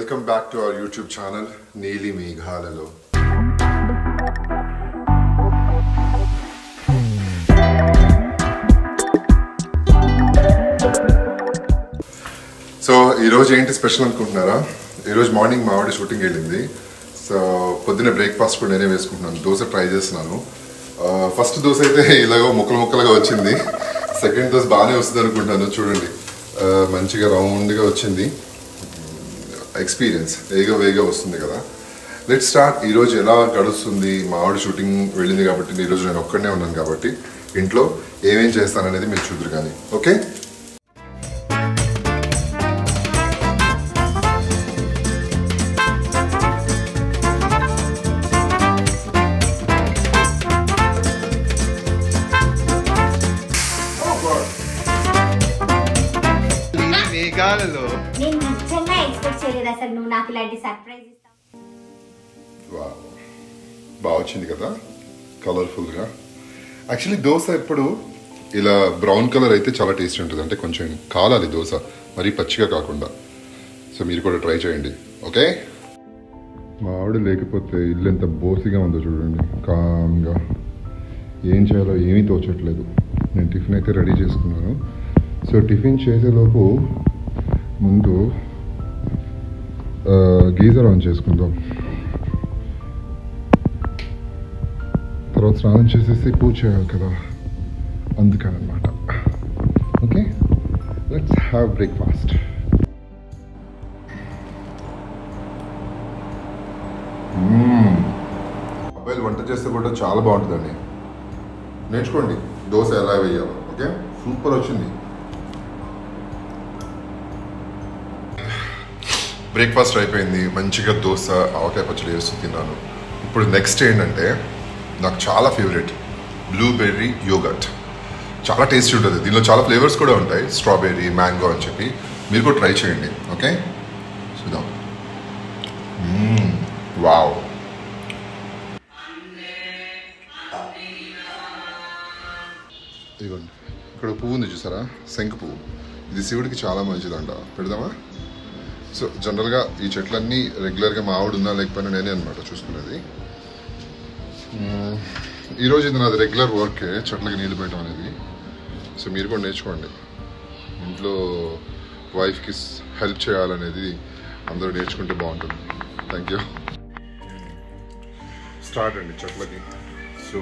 Welcome back to our YouTube channel, Neeli Meghalalo. So, ఈరోజు ఏంటి special అనుకుంటున్నారా? ఈరోజు మార్నింగ్ మావాడి షూటింగ్ వెళ్ళింది. సో పొద్దున్న బ్రేక్ఫాస్ట్ కూడా నేనే వేసుకుంటున్నాను. దోశ ట్రై చేస్తున్నాను. ఫస్ట్ దోశ అయితే ఇలాగో ముక్కలు ముక్కలుగా వచ్చింది. సెకండ్ దోశ బాగానే వస్తుంది అనుకుంటున్నాను. చూడండి, మంచిగా రౌండ్గా వచ్చింది. ఎక్స్పీరియన్స్ వేగా వస్తుంది కదా. Let's start. ఈరోజు ఎలా గడుస్తుంది? మావాడి షూటింగ్ వెళ్ళింది కాబట్టి ఈరోజు నేను ఒక్కడనే ఉన్నాను కాబట్టి ఇంట్లో ఏమేం చేస్తాననేది మీరు చూద్దరు కానీ. ఓకే, నేను నిజంగా ఎక్స్పెక్ట్ చేయలేదు అసలు నువ్వు నాకు ఇలాంటి సర్ప్రైజ్ ఇస్తావు. బాగా వచ్చింది కదా, కలర్ఫుల్గా. యాక్చువల్లీ దోశ ఎప్పుడు ఇలా బ్రౌన్ కలర్ అయితే చాలా టేస్ట్ ఉంటుంది. అంటే కొంచెం కాలాలి దోశ, మరీ పచ్చిగా కాకుండా. సో మీరు కూడా ట్రై చేయండి. ఓకే, మా ఆవిడ లేకపోతే ఇల్లు ఎంత బోసిగా ఉందో చూడండి. కామ్గా ఏం చేయాలో ఏమీ తోచట్లేదు. నేను టిఫిన్ అయితే రెడీ చేసుకున్నాను. సో టిఫిన్ చేసేలోపు ముందు గీజర్ ఆన్ చేసుకుందాం. తర్వాత స్నానం చేసేసి పూజ చేయాలి కదా, అందుకనమాట. Okay, let's have breakfast. అబ్బాయిలు వంట చేస్తే కూడా చాలా బాగుంటుందండి. నేర్చుకోండి దోశ ఎలా వేయాలో. ఓకే, సూపర్ వచ్చింది. బ్రేక్ఫాస్ట్ అయిపోయింది. మంచిగా దోశ ఆవకాయ పచ్చడి వేస్తూ తిన్నాను. ఇప్పుడు నెక్స్ట్ ఏంటంటే నాకు చాలా ఫేవరెట్ బ్లూబెర్రీ యోగర్ట్. చాలా టేస్టీ ఉంటుంది. దీనిలో చాలా ఫ్లేవర్స్ కూడా ఉంటాయి, స్ట్రాబెర్రీ, మ్యాంగో అని చెప్పి. మీరు కూడా ట్రై చేయండి. ఓకే, చూద్దాం. వావ్, ఇదిగోండి, ఇక్కడ పువ్వు ఉంది చూసారా, శంఖ పువ్వు. ఇది శివుడికి చాలా మంచిదంట. పెడదామా? సో జనరల్గా ఈ చెట్లన్నీ రెగ్యులర్గా మా ఆవిడ ఉన్నా లేకపోయినా నేనే అనమాట చూసుకునేది. ఈరోజు ఇది నాది రెగ్యులర్ వర్కే, చెట్లకి నీళ్ళు పెట్టడం అనేది. సో మీరు కూడా నేర్చుకోండి. ఇంట్లో వైఫ్కి హెల్ప్ చేయాలనేది అందరూ నేర్చుకుంటే బాగుంటుంది. Thank you. స్టార్ట్ అండి చెట్లకి. సో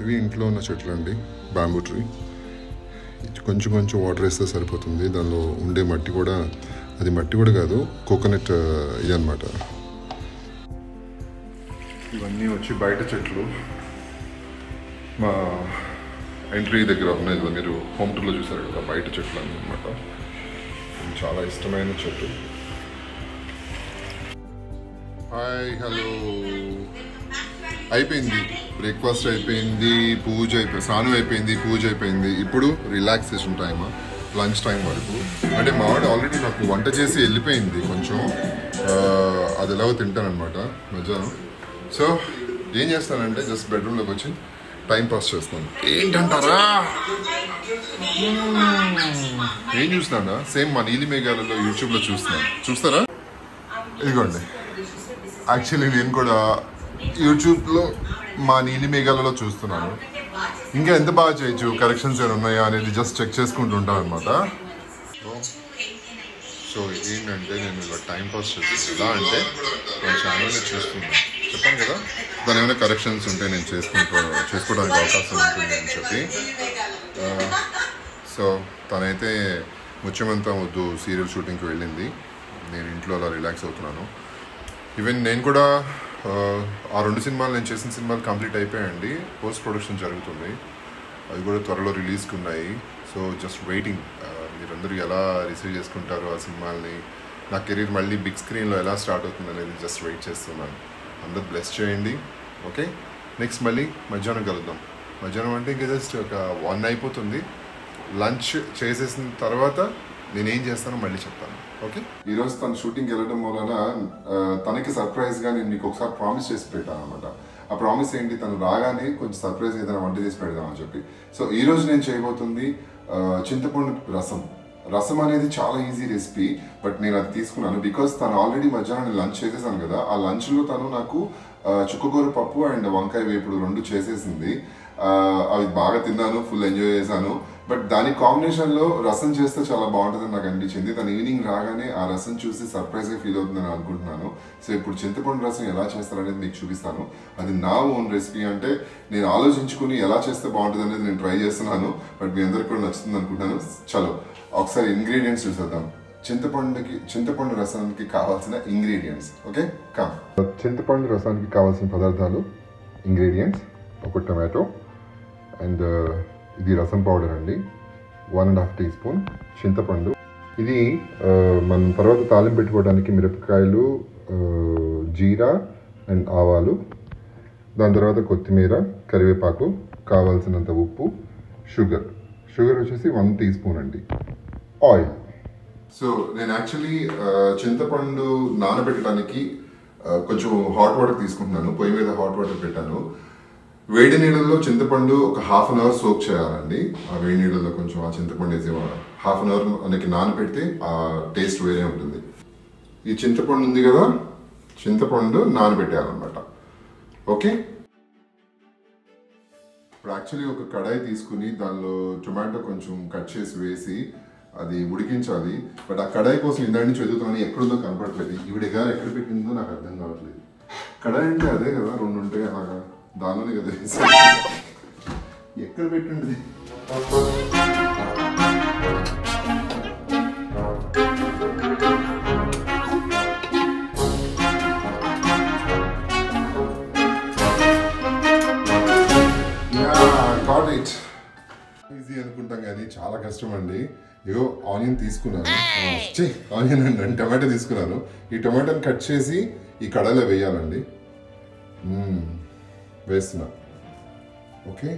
ఇవి ఇంట్లో ఉన్న చెట్లు అండి, బ్యాంబూ ట్రీ. కొంచెం కొంచెం వాటర్ వేస్తే సరిపోతుంది. దానిలో ఉండే మట్టి కూడా, అది మట్టి కూడా కాదు, కోకోనట్ ఇది అనమాట. ఇవన్నీ వచ్చి బయట చెట్లు. మా ఎంట్రీ దగ్గర ఉన్నాయి కదా, మీరు హోమ్ టూర్లో చూసారు కదా, బయట చెట్లు అన్నీ అనమాట. చాలా ఇష్టమైన చెట్టు. Hi, hello. అయిపోయింది బ్రేక్ఫాస్ట్, అయిపోయింది పూజ, స్నానం అయిపోయింది, పూజ అయిపోయింది. ఇప్పుడు రిలాక్సేషన్ టైమ్, లంచ్ టైం వరకు. అంటే మా వాడు ఆల్రెడీ నాకు వంట చేసి వెళ్ళిపోయింది. కొంచెం అది ఎలాగో తింటానమాట మధ్యాహ్నం. సో ఏం చేస్తానంటే జస్ట్ బెడ్రూమ్లోకి వచ్చి టైం పాస్ చేస్తాను. ఏంటంటారా, ఏం చూస్తున్నానా? సేమ్ మా నీలి మేఘాలలో యూట్యూబ్లో చూస్తారా? ఇదిగోండి, యాక్చువల్లీ నేను కూడా యూట్యూబ్లో మా నీలి మేఘాలలో చూస్తున్నాను. ఇంకా ఎంత బాగా చేయొచ్చు, కరెక్షన్స్ ఏమైనా ఉన్నాయా అనేది జస్ట్ చెక్ చేసుకుంటూ ఉంటాను అనమాట. సో ఏంటంటే నేను ఇలా టైం పాస్ చేస్తాను. ఎలా అంటే నా ఛానల్ని చూస్తున్నాను, చెప్పాను కదా, దాని ఏమైనా కరెక్షన్స్ ఉంటే నేను చేసుకోవడానికి అవకాశం ఉంటుంది అని చెప్పి. సో తనైతే ముత్యమంతా వద్దు సీరియల్ షూటింగ్కి వెళ్ళింది. నేను ఇంట్లో అలా రిలాక్స్ అవుతున్నాను. ఈవెన్ నేను కూడా ఆ 2 సినిమాలు, నేను చేసిన సినిమాలు కంప్లీట్ అయిపోయాయండి. పోస్ట్ ప్రొడక్షన్ జరుగుతుంది, అవి కూడా త్వరలో రిలీజ్కి ఉన్నాయి. సో జస్ట్ వెయిటింగ్, మీరందరూ ఎలా రిసీవ్ చేసుకుంటారో ఆ సినిమాల్ని, నా కెరీర్ మళ్ళీ బిగ్ స్క్రీన్లో ఎలా స్టార్ట్ అవుతుంది అనేది జస్ట్ వెయిట్ చేస్తున్నాను. అందరూ బ్లెస్ చేయండి. ఓకే, నెక్స్ట్ మళ్ళీ మధ్యాహ్నం కలుద్దాం. మధ్యాహ్నం అంటే ఇంకా జస్ట్ ఒక 1 అయిపోతుంది. లంచ్ చేసేసిన తర్వాత నేనేం చేస్తానో మళ్ళీ చెప్తాను. ఓకే, ఈరోజు తను షూటింగ్కి వెళ్ళడం వలన తనకి సర్ప్రైజ్గా నేను మీకు ఒకసారి ప్రామిస్ చేసి పెట్టాను అనమాట. ఆ ప్రామిస్ ఏంటి, తను రాగానే కొంచెం సర్ప్రైజ్ ఏదైనా వంట చేసి పెడదామని చెప్పి. సో ఈరోజు నేను చేయబోతుంది చింతపండు రసం అనేది చాలా ఈజీ రెసిపీ. బట్ నేను అది తీసుకున్నాను బికాస్ తను ఆల్రెడీ మధ్యాహ్నం లంచ్ చేసేసాను కదా. ఆ లంచ్లో తను నాకు చుక్కకూర పప్పు అండ్ వంకాయ వేపుడు 2 చేసేసింది. అవి బాగా తిన్నాను, ఫుల్ ఎంజాయ్ చేశాను. బట్ దాని కాంబినేషన్లో రసం చేస్తే చాలా బాగుంటుందని నాకు అనిపించింది. తను ఈవినింగ్ రాగానే ఆ రసం చూసి సర్ప్రైజ్గా ఫీల్ అవుతుందని అనుకుంటున్నాను. సో ఇప్పుడు చింతపండు రసం ఎలా చేస్తారనేది మీకు చూపిస్తాను. అది నా ఓన్ రెసిపీ, అంటే నేను ఆలోచించుకుని ఎలా చేస్తే బాగుంటుంది అనేది నేను ట్రై చేస్తున్నాను. బట్ మీ అందరికి కూడా నచ్చుతుంది అనుకుంటున్నాను. చలో ఒకసారి ఇంగ్రీడియంట్స్ చూసేద్దాం. చింతపండు రసానికి కావాల్సిన ఇంగ్రీడియంట్స్. Okay, come. చింతపండు రసానికి కావాల్సిన పదార్థాలు, ఇంగ్రీడియంట్స్: ఒక టొమాటో అండ్ ఇది రసం పౌడర్ అండి, 1.5 టీ స్పూన్ చింతపండు. ఇది మనం తర్వాత తాలింపు పెట్టుకోవడానికి మిరపకాయలు, జీరా అండ్ ఆవాలు, దాని తర్వాత కొత్తిమీర, కరివేపాకు, కావాల్సినంత ఉప్పు, షుగర్ వచ్చేసి 1 టీ స్పూన్ అండి, ఆయిల్. సో నేను యాక్చువల్లీ చింతపండు నానబెట్టడానికి కొంచెం హాట్ వాటర్ తీసుకుంటున్నాను. పొయ్యి మీద హాట్ వాటర్ పెట్టాను. వేడి నీళ్ళల్లో చింతపండు ఒక 1/2 అవర్ సోక్ చేయాలండి. ఆ వేడి నీళ్ళల్లో కొంచెం ఆ చింతపండు వేసి 1/2 అవర్ మనకి నానబెడితే ఆ టేస్ట్ వేరే ఉంటుంది. ఈ చింతపండు ఉంది కదా, చింతపండు నానబెట్టాలన్నమాట. ఓకే, ఇప్పుడు యాక్చువల్లీ ఒక కడాయి తీసుకుని దానిలో టొమాటో కొంచెం కట్ చేసి వేసి అది ఉడికించాలి. బట్ ఆ కడాయి కోసం ఇందాక నుంచి వెతుకుతున్నాను, ఎక్కడుందో కనపడట్లేదు. ఈవిడగా ఎక్కడ పెట్టిందో నాకు అర్థం కావట్లేదు. కడాయి అంటే అదే కదా, 2 ఉంటాయి అలాగా, దానిలోనే కదా ఎక్కడ పెట్టండి. ఈజీ అనుకుంటాం కానీ చాలా కష్టం అండి. ఏదో ఆనియన్ తీసుకున్నాను, ఆనియన్ అండి, టమాటో తీసుకున్నాను. ఈ టమాటోని కట్ చేసి ఈ కడాయిలో వేయాలండి. వేస్తున్నా. ఓకే,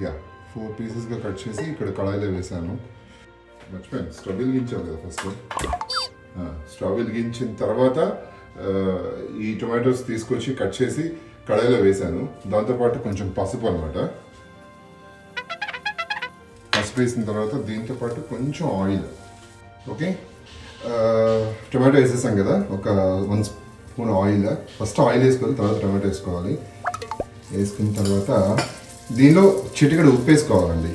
యా 4 పీసెస్గా కట్ చేసి ఇక్కడ కడాయిలో వేసాను. మర్చిపోయాను, స్టవ్ వెలిగించాలి కదా ఫస్ట్. స్టవ్ వెలిగించిన తర్వాత ఈ టొమాటోస్ తీసుకొచ్చి కట్ చేసి కడాయిలో వేసాను. దాంతోపాటు కొంచెం పసుపు అనమాట. పసుపు వేసిన తర్వాత దీంతో పాటు కొంచెం ఆయిల్. ఓకే, టొమాటో వేసేసాం కదా, ఒక 1 స్పూన్ ఆయిల్. ఫస్ట్ ఆయిల్ వేసుకోవాలి, తర్వాత టొమాటో వేసుకోవాలి. వేసుకున్న తర్వాత దీనిలో చిటికెడు ఉప్పు వేసుకోవాలండి.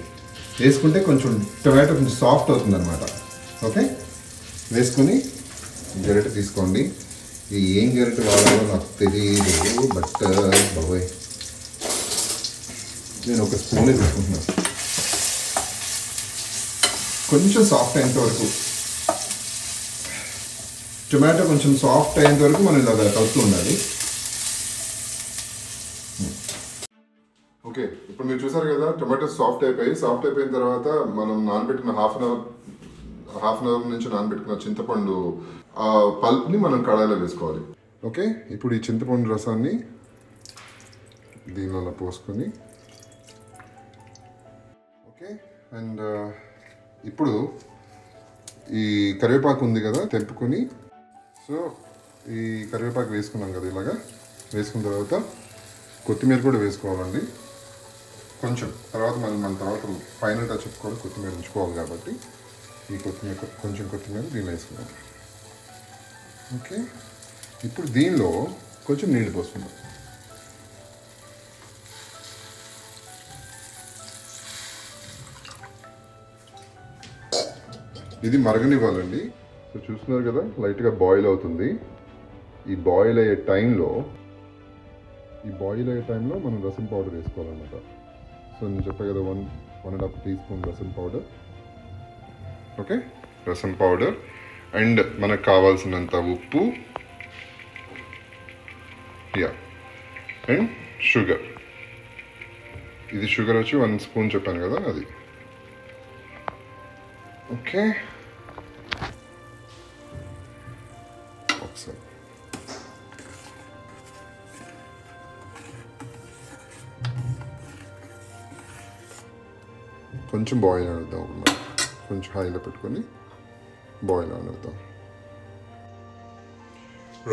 వేసుకుంటే కొంచెం టొమాటో కొంచెం సాఫ్ట్ అవుతుంది అనమాట. ఓకే, వేసుకొని గరిటె తీసుకోండి. ఏం గరిటె వాడాలో నాకు తెలియదు, బట్ బాబాయ్ నేను ఒక స్పూనే తీసుకుంటున్నాను. కొంచెం సాఫ్ట్ అయ్యేంత వరకు, టొమాటో కొంచెం సాఫ్ట్ అయ్యేంత వరకు మనం ఇలా కలుపుతూ ఉండాలి. ఓకే, ఇప్పుడు మీరు చూసారు కదా, టొమాటో సాఫ్ట్ అయిపోయిన తర్వాత మనం నానబెట్టిన హాఫ్ అన్ అవర్ నుంచి నానబెట్టుకున్న చింతపండు ఆ పల్ప్ని మనం కడాయిలో వేసుకోవాలి. ఓకే, ఇప్పుడు ఈ చింతపండు రసాన్ని దీనిలో పోసుకొని, ఓకే, అండ్ ఇప్పుడు ఈ కరివేపాకు ఉంది కదా తెంపుకొని, సో ఈ కరివేపాకు వేసుకున్నాం కదా, ఇలాగా వేసుకున్న తర్వాత కొత్తిమీర కూడా వేసుకోవాలండి. కొంచెం తర్వాత మన తర్వాత ఫైనల్ టచ్ కూడా కొత్తిమీర ఉంచుకోవాలి కాబట్టి ఈ కొంచెం కొత్తిమీర దీనిలో వేసుకున్నాం. ఓకే, ఇప్పుడు దీనిలో కొంచెం నీళ్ళు పోసుకుందాం. ఇది మరగనివ్వాలండి. సో చూస్తున్నారు కదా, లైట్గా బాయిల్ అవుతుంది. ఈ బాయిల్ అయ్యే టైంలో మనం రసం పౌడర్ వేసుకోవాలన్నమాట. సో నేను చెప్పా కదా, 1.5 టీ స్పూన్ రసం పౌడర్. ఓకే, రసం పౌడర్ అండ్ మనకు కావాల్సినంత ఉప్పు, అండ్ షుగర్. ఇది షుగర్ వచ్చి 1 స్పూన్ చెప్పాను కదా, అది. ఓకే, ఒకసారి కొంచెం బాయిల్ ఆడుద్దాం అన్నమాట. కొంచెం హైలో పెట్టుకొని బాయిల్ ఆడుద్దాం.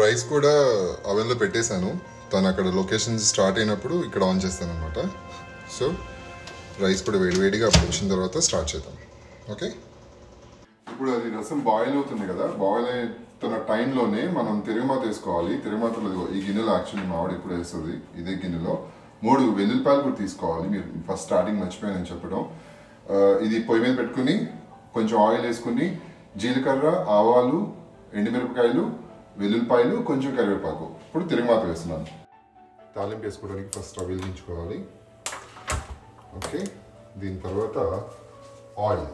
రైస్ కూడా అవెన్లో పెట్టేశాను. తను అక్కడ లొకేషన్ స్టార్ట్ అయినప్పుడు ఇక్కడ ఆన్ చేస్తాను అనమాట. సో రైస్ కూడా వేడివేడిగా అప్పుడు వచ్చిన తర్వాత స్టార్ట్ చేద్దాం. ఓకే, ఇప్పుడు అది రసం బాయిల్ అవుతుంది కదా, బాయిల్ అవుతున్న టైంలోనే మనం తిరుగుమాత వేసుకోవాలి. తిరుగుమాతలో ఈ గిన్నెలో యాక్చువల్లీ మా ఆవిడ ఇప్పుడు వేస్తుంది. ఇదే గిన్నెలో 3 వెల్లుల్లిపాయలు కూడా తీసుకోవాలి. మీరు ఫస్ట్ స్టార్టింగ్ మర్చిపోయానని చెప్పడం. ఇది పొయ్యి మీద పెట్టుకుని కొంచెం ఆయిల్ వేసుకుని జీలకర్ర, ఆవాలు, ఎండుమిరపకాయలు, వెల్లుల్లిపాయలు, కొంచెం కరివేపాకు. ఇప్పుడు తిరుగుమాత వేస్తున్నాను. తాలింపు వేసుకోవడానికి ఫస్ట్ స్టవ్ వెలిగించుకోవాలి. ఓకే, దీని తర్వాత oil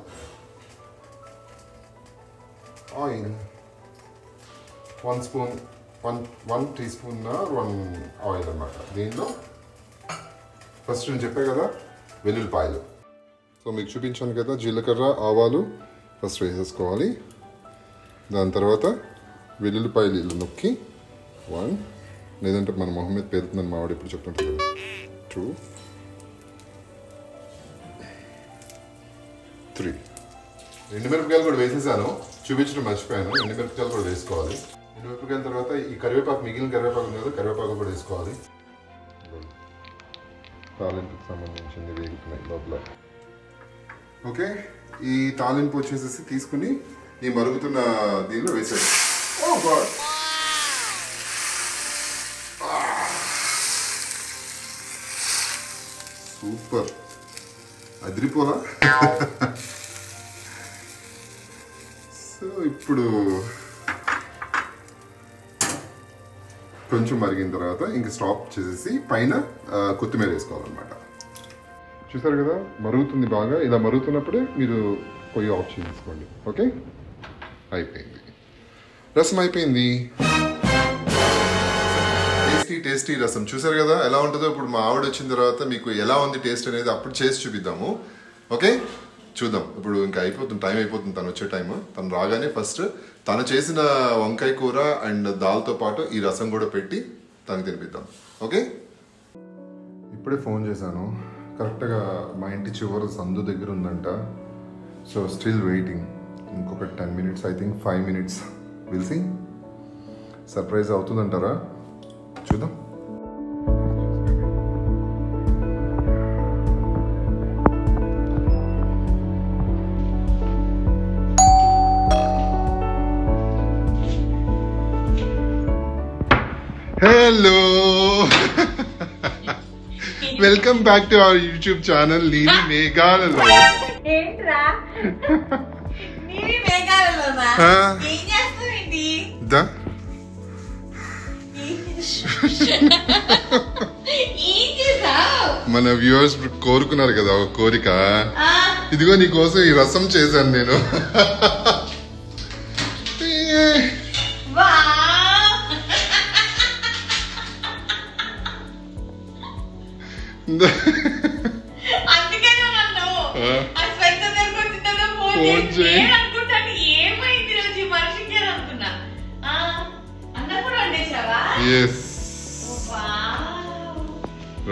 1 spoon 1 teaspoon 1 oil అన్నమాట. దీనిలో ఫస్ట్ నేను చెప్పా కదా వెల్లుల్లిపాయలు. సో మీకు చూపించాను కదా జీలకర్ర, ఆవాలు ఫస్ట్ వేసేసుకోవాలి. దాని తర్వాత వెల్లుల్లిపాయలు ఇలా నొక్కి 1, లేదంటే మన మొహం మీద పేరుతుందని మా వాడు ఇప్పుడు చెప్తుంటారు కదా, 2, 3. ఎండుమిరపకాయలు కూడా వేసేసాను, చూపించడం మర్చిపోయాను. ఎండుమిరపకాయలు కూడా వేసుకోవాలి. ఎండుమిరపకాయల తర్వాత ఈ కరివేపాకు, మిగిలిన కరివేపాకు ఉంది కదా, కరివేపాకు కూడా వేసుకోవాలి. తాలింపుకి సంబంధించింది వేగుతున్నాయి లోపల. ఓకే, ఈ తాలింపు వచ్చేసేసి తీసుకుని ఈ మరుగుతున్న దీనిలో వేసాడు. ఓ గాడ్, సూపర్, అదిరిపోలా. సో ఇప్పుడు కొంచెం మరిగిన తర్వాత ఇంక స్టాప్ చేసేసి పైన కొత్తిమీర వేసుకోవాలన్నమాట. చూసారు కదా మరుగుతుంది బాగా. ఇలా మరుగుతున్నప్పుడే మీరు పొయ్యి ఆఫ్ చేసుకోండి. ఓకే, అయిపోయింది, రసం అయిపోయింది. టేస్టీ రసం చూసారు కదా ఎలా ఉంటుందో. ఇప్పుడు మా ఆవిడ వచ్చిన తర్వాత మీకు ఎలా ఉంది టేస్ట్ అనేది అప్పుడు చేసి చూపిద్దాము. ఓకే, చూద్దాం. ఇప్పుడు ఇంకా అయిపోతుంది, టైం అయిపోతుంది, తను వచ్చే టైం. తను రాగానే ఫస్ట్ తను చేసిన వంకాయ కూర అండ్ దాల్తో పాటు ఈ రసం కూడా పెట్టి తనకు తినిపిద్దాం. ఓకే, ఇప్పుడే ఫోన్ చేశాను. కరెక్ట్గా మా ఇంటి చివరి సందు దగ్గర ఉందంట. So still waiting. ఇంకొక 10 minutes, I think 5 minutes. Will see. Surprise అవుతుందంటారా, చూద్దాం. Hello, welcome back to our YouTube channel Neeli Meghalalo. ఏంట్రా నీలి మేఘాలలోనా? ఏం చేస్తావేంటి? ఏం చేసావ్? మన వ్యూవర్స్ కోరుకున్నారు కదా ఒక కోరిక. ఇదిగో నీ కోసం ఈ రసం చేశాను నేను.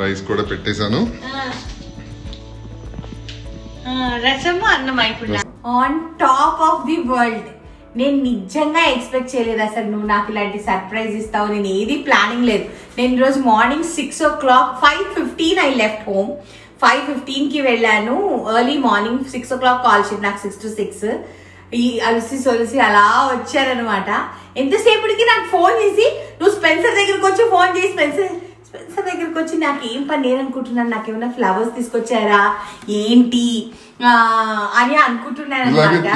రైస్ కూడా పెట్టేశాను. రసము అన్నం అయిపోయింది. On top of the world. నేను నిజంగా ఎక్స్పెక్ట్ చేయలేదు అసలు నువ్వు నాకు ఇలాంటి సర్ప్రైజ్ ఇస్తావు. నేను ఏది ప్లానింగ్ లేదు. నేను ఈరోజు morning 6 o'clock 5:15 I left home. 5:15కి వెళ్ళాను. ఎర్లీ మార్నింగ్ 6 o'clock కాల్ చేసి నాకు 6 to 6 ఈ అలసి సొలిసి అలా వచ్చారనమాట. ఎంతసేపటికి నాకు ఫోన్ చేసి నువ్వు స్పెన్సర్ దగ్గరకు వచ్చి ఫోన్ చేసి స్పెన్సర్ దగ్గరకు వచ్చి నాకు ఏం పని నేను అనుకుంటున్నాను, నాకు ఏమైనా ఫ్లవర్స్ తీసుకొచ్చారా ఏంటి అని అనుకుంటున్నాను అనమాట.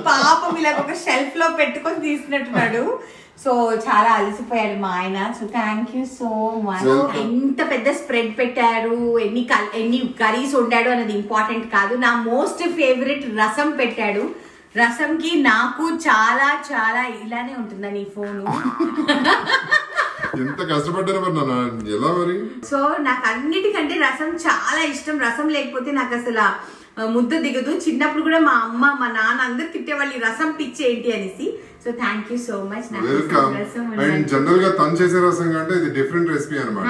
పాపం ఇలా ఒక షెల్ఫ్ లో పెట్టుకొని తీసుకున్నట్టున్నాడు. సో చాలా అలసిపోయాడు మా ఆయన. So thank you so much. ఎంత పెద్ద స్ప్రెడ్ పెట్టారు, ఎన్ని కర్రీస్ వండాడు అనేది ఇంపార్టెంట్ కాదు. నా మోస్ట్ ఫేవరెట్ రసం పెట్టాడు. రసంకి నాకు చాలా చాలా ఇలానే ఉంటుందా నీ ఫోను. ఎంత కష్టపడ్డారు ఎలా మరి. సో నాకు అన్నిటికంటే రసం చాలా ఇష్టం. రసం లేకపోతే నాకు అసలు ముద్ద దిగదు. చిన్నప్పుడు కూడా మా అమ్మ మా నాన్న అందరు తిట్టేవాళ్ళు ఈ రసం పిచ్చి ఏంటి అనేసి. So thank you so much. Welcome. And general గా తను చేసే రసం కంటే ఇది డిఫరెంట్ రెసిపీ అన్నమాట.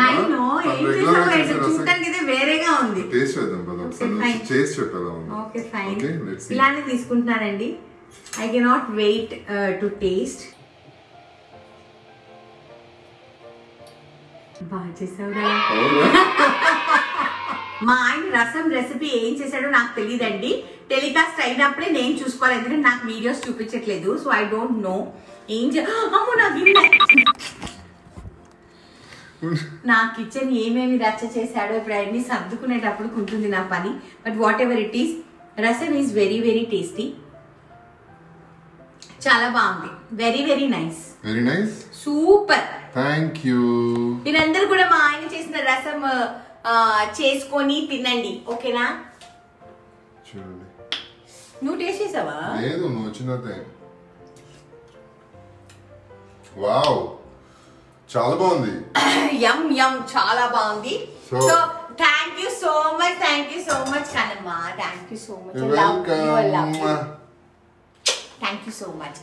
చూడటానికి అయితే వేరేగా ఉంది. టేస్ట్ చేద్దాం కదా ఒకసారి. చేసి చెప్పాలా? Okay fine. ఇలానే తీసుకుంటున్నానండి. I cannot wait to taste. బాగా చేసావురా. మా ఆయన రసం రెసిపీ ఏం చేశాడో నాకు తెలియదండి. టెలికాస్ట్ అయినప్పుడే నేను చూసుకోవాలి, ఎందుకంటే నాకు వీడియోస్ చూపించట్లేదు. సో ఐ డోంట్ నో ఏం అమ్మో నా గిన్నె. నా కిచెన్ ఏమేమి రచ్చ చేశాడో ఇప్పుడు అన్ని సర్దుకునేటప్పుడు ఉంటుంది నా పని. But what ever it is, రసం ఈజ్ వెరీ వెరీ టేస్టీ. చాలా బాగుంది. Very very nice. Very nice. Super. Thank you. మీరందరూ కూడా మా ఆయన చేసిన రసం చేసుకొని తినండి, ఓకేనా? చూడండి. నువ్వు టేస్ట్ చేసావా? లేదు, నువ్వు వచ్చినదే. వావ్, చాలా బాగుంది. యమ్ యమ్, చాలా బాగుంది. So thank you so much, thank you so much కనమ్మ, thank you so much. Thank you so much.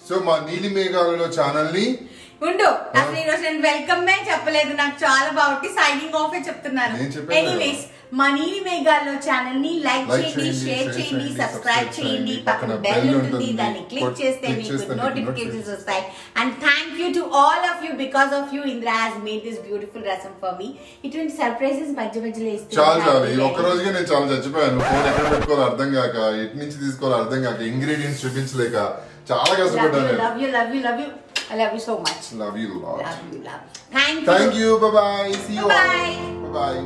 So మా నీలి మేఘాలలో ఛానల్ ని ఉండు, అసలు ఈరోజు నేను వెల్కమ్ మే చెప్పలేదు. నాకు చాలా బాగుంది సైనింగ్ ఆఫ్ చెప్తున్నాను. ఎనీవేస్, మా నీలి మేఘాల్లో ఛానల్ ని లైక్ చేయండి, షేర్ చేయండి, సబ్స్క్రైబ్ చేయండి. పక్కన బెల్ ఉంటుంది, దాన్ని క్లిక్ చేస్తే మీకు నోటిఫికేషన్స్ వస్తాయి. And thank you to all of you. Because of you Indra has made this beautiful రసం ఫర్ మీ. ఇటువంటి సర్ప్రైజెస్ మధ్య మధ్యలో చాలా చాలా. ఈ ఒక్క రోజుగా నేను చాలా చచ్చిపోయాను. ఫోన్ ఎక్కడ పెట్టుకోవాలి అర్థం కాక, ఎటు నుంచి తీసుకోవాలి అర్థం కాక, ఇంగ్రీడియంట్స్ చూపించలేక చాలా కష్టపడ్డాను. Love you love you love you. I love you so much. Love you a lot. Love you, love you. Thank you. Thank you. Bye-bye. See you all. Bye-bye.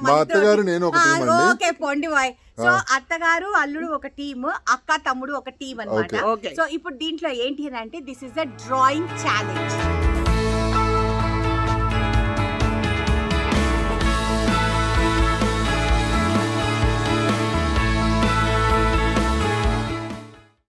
మా అత్తగారు నేను ఒక టీం అండి. ఓకే పొండి bye. So అత్తగారు అల్లుడు ఒక team, అక్క తమ్ముడు ఒక టీం అన్నమాట. సో ఇప్పుడు దీంట్లో ఏంటి అంటే this is a drawing challenge.